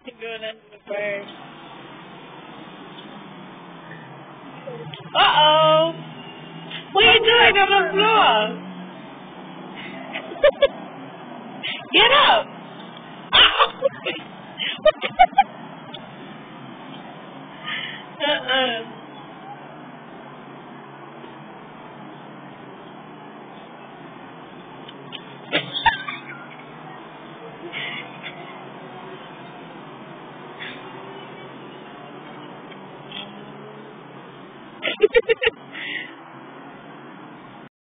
Going under the bird. Uh-oh. What are you doing on the floor? Get up. Uh-uh.